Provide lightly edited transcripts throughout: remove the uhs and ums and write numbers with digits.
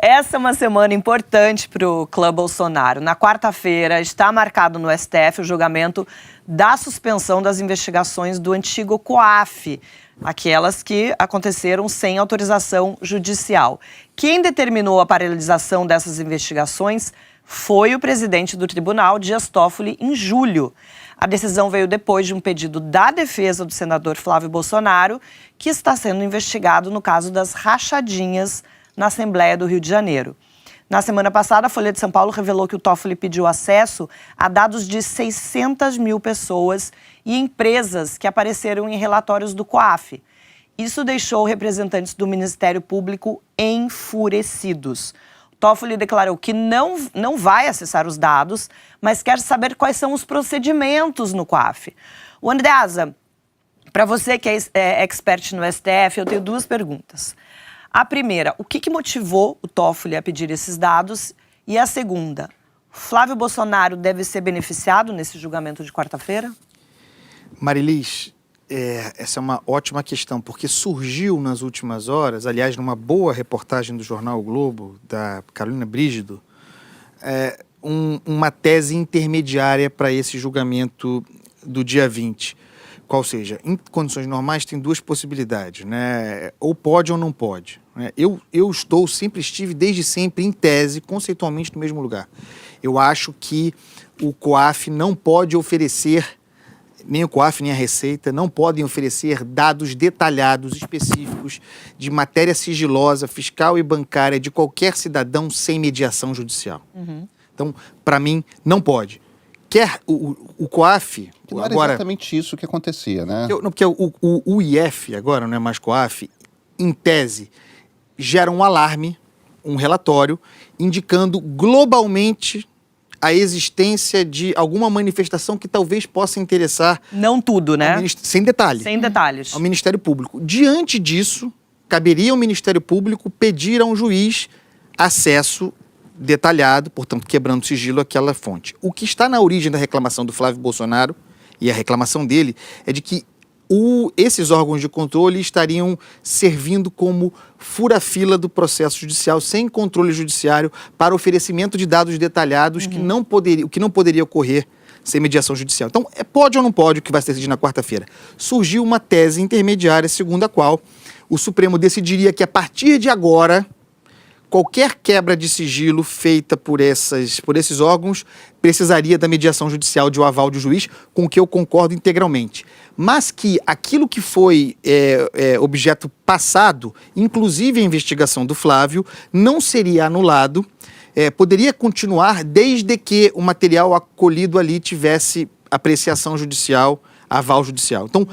Essa é uma semana importante para o clã Bolsonaro. Na quarta-feira está marcado no STF o julgamento da suspensão das investigações do antigo COAF, aquelas que aconteceram sem autorização judicial. Quem determinou a paralisação dessas investigações foi o presidente do tribunal, Dias Toffoli, em julho. A decisão veio depois de um pedido da defesa do senador Flávio Bolsonaro, que está sendo investigado no caso das rachadinhas na Assembleia do Rio de Janeiro. Na semana passada, a Folha de São Paulo revelou que o Toffoli pediu acesso a dados de 600 mil pessoas e empresas que apareceram em relatórios do COAF. Isso deixou representantes do Ministério Público enfurecidos. O Toffoli declarou que não vai acessar os dados, mas quer saber quais são os procedimentos no COAF. O Andreasa, para você que é expert no STF, eu tenho duas perguntas. A primeira, o que motivou o Toffoli a pedir esses dados? E a segunda, Flávio Bolsonaro deve ser beneficiado nesse julgamento de quarta-feira? Marilis, essa é uma ótima questão, porque surgiu nas últimas horas, aliás, numa boa reportagem do jornal o Globo, da Carolina Brígido, uma tese intermediária para esse julgamento do dia 20. Qual seja, em condições normais tem duas possibilidades, né? Ou pode ou não pode. Né? Eu sempre estive desde sempre em tese, conceitualmente no mesmo lugar. Eu acho que o COAF não pode oferecer, nem o COAF nem a Receita, não podem oferecer dados detalhados, específicos, de matéria sigilosa, fiscal e bancária de qualquer cidadão sem mediação judicial. Uhum. Então, para mim, não pode. Quer o COAF... Que não era exatamente isso que acontecia, né? Porque o IF, agora não é mais COAF, em tese, gera um alarme, um relatório, indicando globalmente a existência de alguma manifestação que talvez possa interessar... Não tudo, né? Sem detalhes. Sem detalhes. Ao Ministério Público. Diante disso, caberia ao Ministério Público pedir a um juiz acesso detalhado, portanto, quebrando o sigilo àquela fonte. O que está na origem da reclamação do Flávio Bolsonaro, e a reclamação dele, é de que esses órgãos de controle estariam servindo como fura-fila do processo judicial, sem controle judiciário, para oferecimento de dados detalhados que não poderia ocorrer sem mediação judicial. Então, pode ou não pode o que vai ser decidido na quarta-feira? Surgiu uma tese intermediária, segundo a qual o Supremo decidiria que, a partir de agora, qualquer quebra de sigilo feita por esses órgãos precisaria da mediação judicial, de um aval de juiz, com o que eu concordo integralmente. Mas que aquilo que foi objeto passado, inclusive a investigação do Flávio, não seria anulado, poderia continuar desde que o material acolhido ali tivesse apreciação judicial, aval judicial. Então,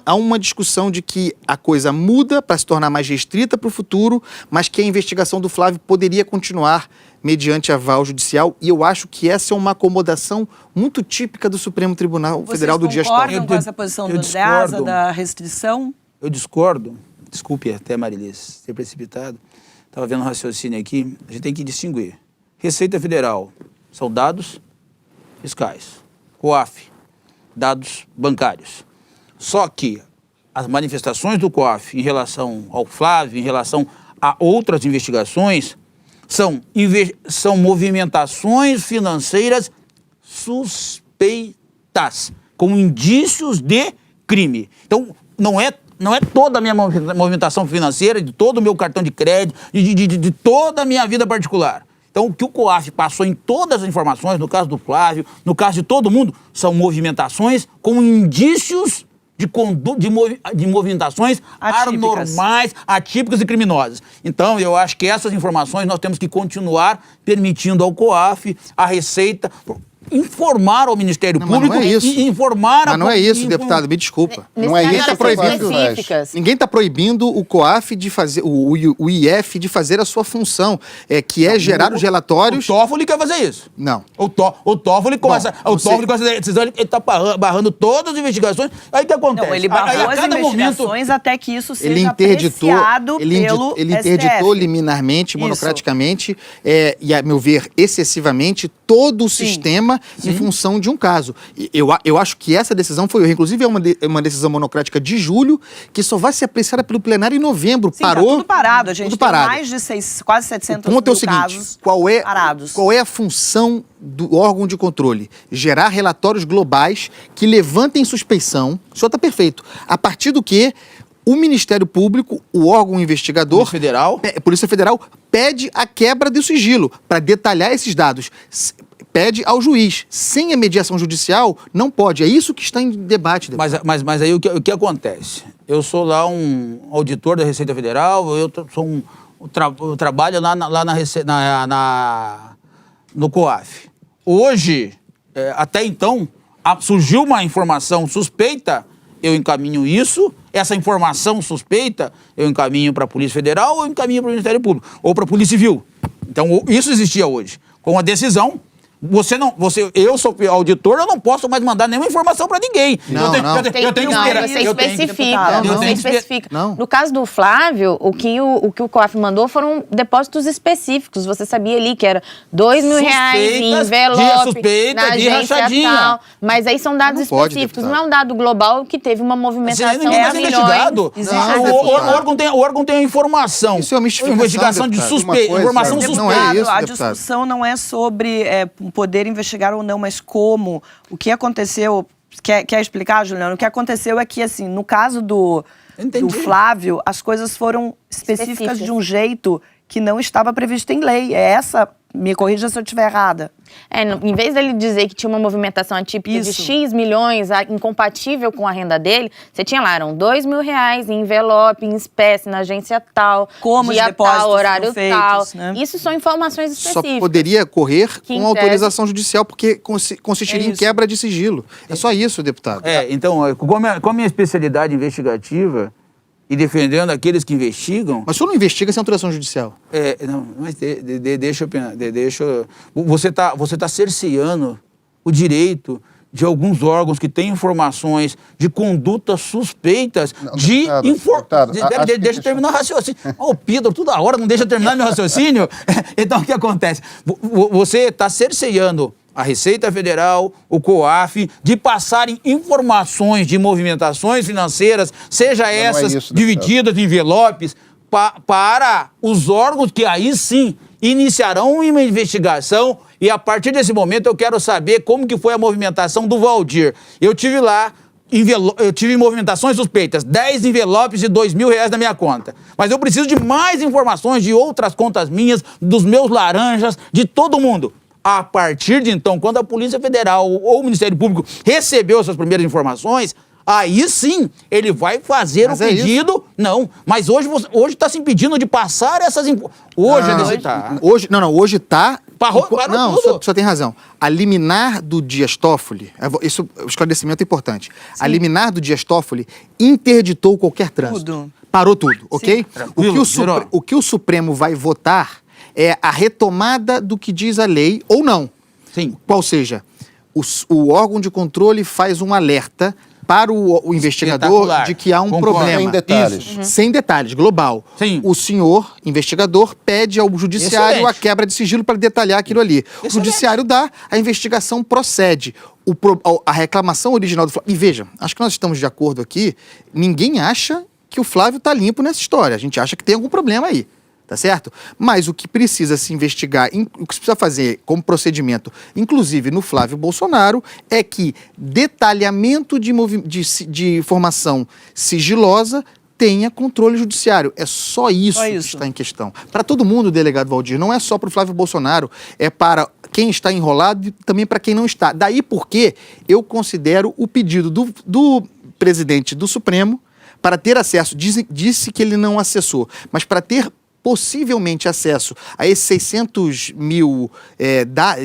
há uma discussão de que a coisa muda para se tornar mais restrita para o futuro, mas que a investigação do Flávio poderia continuar mediante aval judicial, e eu acho que essa é uma acomodação muito típica do Supremo Tribunal Federal do Dias Toffoli. Vocês concordam com essa posição do Andreasa, da restrição? Eu discordo. Desculpe até, Marilis, ter precipitado. Estava vendo um raciocínio aqui. A gente tem que distinguir. Receita Federal são dados fiscais. COAF, dados bancários. Só que as manifestações do COAF em relação ao Flávio, em relação a outras investigações, são movimentações financeiras suspeitas, como indícios de crime. Então, não é toda a minha movimentação financeira, de todo o meu cartão de crédito, de toda a minha vida particular. Então, o que o COAF passou em todas as informações, no caso do Flávio, no caso de todo mundo, são movimentações com indícios de movimentações anormais, atípicas e criminosas. Então, eu acho que essas informações nós temos que continuar permitindo ao COAF, à Receita, informar ao Ministério Público e informar a... Mas não é isso, deputado, me desculpa. Não é isso, proibindo. Ninguém está proibindo o COAF de fazer, o IF de fazer a sua função, que é gerar os relatórios... O Toffoli quer fazer isso. Não. O Toffoli com essa decisão, ele está barrando todas as investigações. Aí o que acontece? Não, ele barrou as investigações até que isso seja apreciado pelo STF. Ele interditou liminarmente, monocraticamente, e, a meu ver, excessivamente, todo o sistema em função de um caso. Eu acho que essa decisão foi, inclusive, uma decisão monocrática de julho, que só vai ser apreciada pelo plenário em novembro. Sim, tá tudo parado. A gente tem mais de quase 700 mil casos parados. Qual é a função do órgão de controle? Gerar relatórios globais que levantem suspeição. O senhor está perfeito. A partir do que o Ministério Público, o órgão investigador... Polícia Federal pede a quebra do sigilo para detalhar esses dados. Pede ao juiz. Sem a mediação judicial, não pode. É isso que está em debate. Mas aí o que acontece? Eu sou lá um auditor da Receita Federal, eu trabalho lá no COAF. Hoje, até então, surgiu uma informação suspeita, eu encaminho isso, essa informação suspeita, eu encaminho para a Polícia Federal ou eu encaminho para o Ministério Público, ou para a Polícia Civil. Então, isso existia hoje. Com a decisão, eu sou auditor, eu não posso mais mandar nenhuma informação para ninguém. Eu tenho que esperar. Você especifica. No caso do Flávio, o que o COAF mandou foram depósitos específicos. Você sabia ali que era R$2.000 em envelope, na agência tal. Mas aí são dados específicos. Não é um dado global que teve uma movimentação de investigado. O órgão tem a informação. Isso é uma investigação de suspeita. Informação suspeita. Não é isso, a discussão não é sobre poder investigar ou não, mas como. O que aconteceu... Quer explicar, Juliano? O que aconteceu é que, assim, no caso do Flávio, as coisas foram específicas de um jeito que não estava previsto em lei. Me corrija se eu estiver errada. Em vez dele dizer que tinha uma movimentação atípica de X milhões, incompatível com a renda dele, você tinha lá, eram R$2.000 em envelope, em espécie, na agência tal, como dia os depósitos tal, horário feitos, tal. Né? Isso são informações específicas. Só poderia ocorrer com autorização judicial, porque consistiria em quebra de sigilo. É só isso, deputado. Então, com a minha especialidade investigativa, e defendendo aqueles que investigam... Mas o senhor não investiga sem autorização judicial? Não, mas deixa eu pensar. Você tá cerceando o direito de alguns órgãos que têm informações de condutas suspeitas Deixa eu terminar o raciocínio. O Pedro, toda hora não deixa eu terminar meu raciocínio. Então, o que acontece? Você está cerceando a Receita Federal, o COAF, de passarem informações de movimentações financeiras, seja essas divididas em envelopes, para os órgãos que aí sim iniciarão uma investigação, e a partir desse momento eu quero saber como que foi a movimentação do Valdir. Eu tive lá, eu tive movimentações suspeitas, 10 envelopes de R$2.000 na minha conta. Mas eu preciso de mais informações de outras contas minhas, dos meus laranjas, de todo mundo. A partir de então, quando a Polícia Federal ou o Ministério Público recebeu essas primeiras informações, aí sim ele vai fazer o pedido. Não, mas hoje está se impedindo de passar essas informações. Hoje está. Não, só tem razão. A liminar do Dias Toffoli, o esclarecimento é importante. Sim. A liminar do Dias Toffoli interditou qualquer trânsito. Parou tudo, ok? O que o Supremo vai votar é a retomada do que diz a lei ou não. Sim. Qual seja, o órgão de controle faz um alerta para o investigador de que há um problema. Sem detalhes. Sem detalhes, global. Sim. O senhor, investigador, pede ao judiciário a quebra de sigilo para detalhar aquilo ali. O judiciário dá, a investigação procede. A reclamação original do Flávio... E veja, acho que nós estamos de acordo aqui, ninguém acha que o Flávio está limpo nessa história. A gente acha que tem algum problema aí. Tá certo? Mas o que precisa se investigar, o que se precisa fazer como procedimento, inclusive no Flávio Bolsonaro, é que detalhamento de informação sigilosa tenha controle judiciário. É só isso que está em questão. Para todo mundo, delegado Valdir, não é só para o Flávio Bolsonaro, é para quem está enrolado e também para quem não está. Daí porque eu considero o pedido do presidente do Supremo para ter acesso, disse que ele não acessou, mas para ter possivelmente acesso a esses 600 mil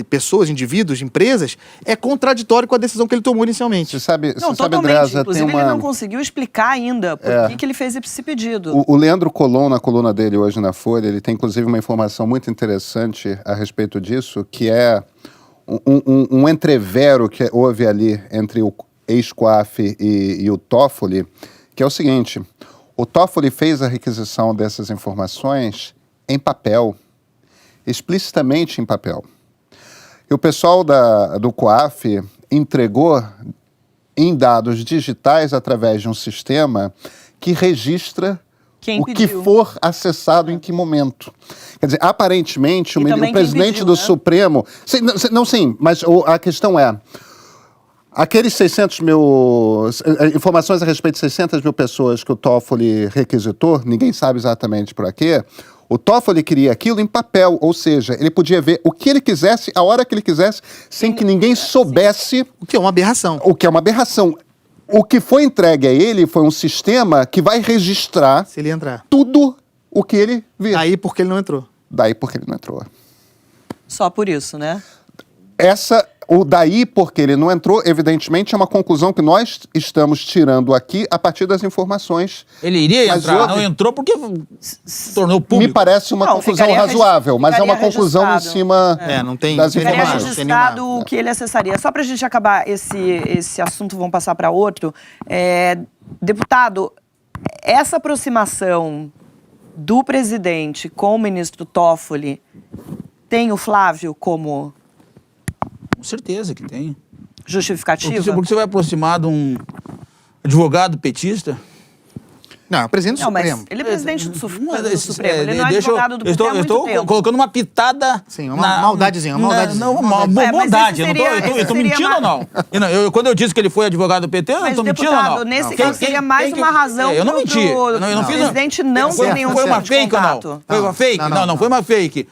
pessoas, indivíduos, empresas, é contraditório com a decisão que ele tomou inicialmente. Você sabe, totalmente. Andreasa, inclusive, ele não conseguiu explicar ainda por que ele fez esse pedido. O Leandro Colom, na coluna dele hoje na Folha, ele tem inclusive uma informação muito interessante a respeito disso, que é um entrevero que houve ali entre o ex-COAF e o Toffoli, que é o seguinte: o Toffoli fez a requisição dessas informações em papel, explicitamente em papel. E o pessoal do COAF entregou em dados digitais através de um sistema que registra Quem o pediu. que for acessado em que momento. Quer dizer, aparentemente, o presidente pediu, do né? Supremo... Sim, mas a questão é... Aqueles 600 mil... Informações a respeito de 600 mil pessoas que o Toffoli requisitou, ninguém sabe exatamente por quê. O Toffoli queria aquilo em papel, ou seja, ele podia ver o que ele quisesse, a hora que ele quisesse, sem que ninguém soubesse... O que é uma aberração. O que é uma aberração. O que foi entregue a ele foi um sistema que vai registrar Se ele entrar. tudo o que ele vê. Aí porque ele não entrou. Daí porque ele não entrou. Só por isso, né? O daí porque ele não entrou, evidentemente, é uma conclusão que nós estamos tirando aqui a partir das informações. Ele iria Mas entrar, outra- não entrou porque se tornou Me público. parece uma Não, conclusão ficaria razoável, mas é uma ficaria conclusão em registrado. cima Não tem... das Ficaria informações. Não tem registrado nenhuma- o que ele acessaria. Só para a gente acabar esse assunto, vamos passar para outro. Deputado, essa aproximação do presidente com o ministro Toffoli tem o Flávio como Com certeza que tem. justificativa? Porque você vai aproximar de um advogado petista? Não, é o presidente do Não, mas Supremo. ele é presidente do Supremo. Ele não é deixa eu- advogado do eu PT há estou, muito tempo. colocando uma pitada... Sim, uma maldadezinha, uma maldadezinha. Não, uma mas bondade. esse Eu não estou seria mentindo ou não? Quando eu disse que ele foi advogado do PT, eu não Mas, estou mentindo ou deputado, não? nesse Não. caso seria mais uma razão Eu não pro- menti. pro Eu não fiz... presidente não ter nenhum Foi uma tipo de fake ou não? contato. Foi uma fake? Não foi uma fake.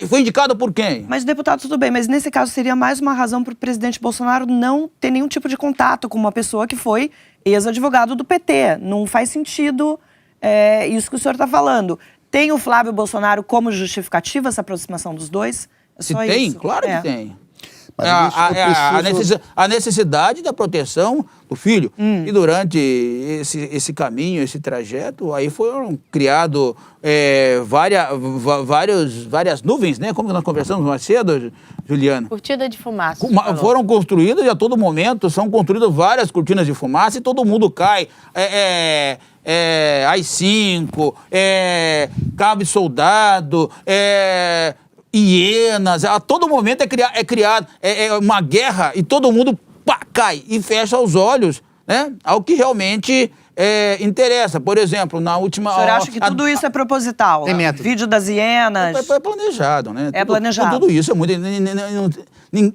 Foi indicado por quem? Mas, deputado, tudo bem, mas nesse caso seria mais uma razão para o presidente Bolsonaro não ter nenhum tipo de contato com uma pessoa que foi ex-advogado do PT. Não faz sentido isso que o senhor está falando. Tem o Flávio Bolsonaro como justificativa essa aproximação dos dois? É Se só tem, isso? claro que tem. Mas A necessidade da proteção do filho. E durante esse caminho, esse trajeto, aí foram criados várias nuvens, né? Como nós conversamos mais cedo, Juliana. Cortina de fumaça. Foram construídas e a todo momento são construídas várias cortinas de fumaça e todo mundo cai. AI-5, cabo soldado, hienas, a todo momento é criado uma guerra e todo mundo cai e fecha os olhos, né, ao que realmente interessa. Por exemplo, na última... O senhor acha que tudo isso é proposital? Tem método. Vídeo das hienas? É planejado, né? É planejado. Tudo isso é muito...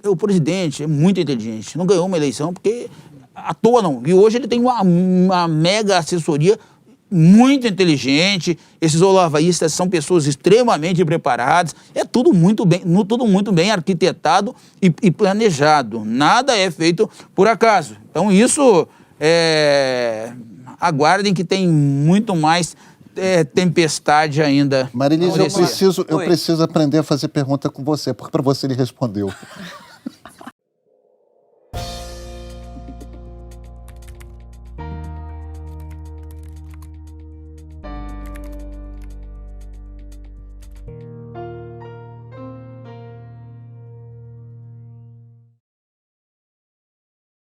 O presidente é muito inteligente. Não ganhou uma eleição porque à toa não. E hoje ele tem uma mega assessoria muito inteligente. Esses olavaístas são pessoas extremamente preparadas. É tudo muito bem arquitetado e planejado. Nada é feito por acaso. Então isso, aguardem que tem muito mais tempestade ainda. Marilise, eu Oi. preciso aprender a fazer pergunta com você, porque para você ele respondeu.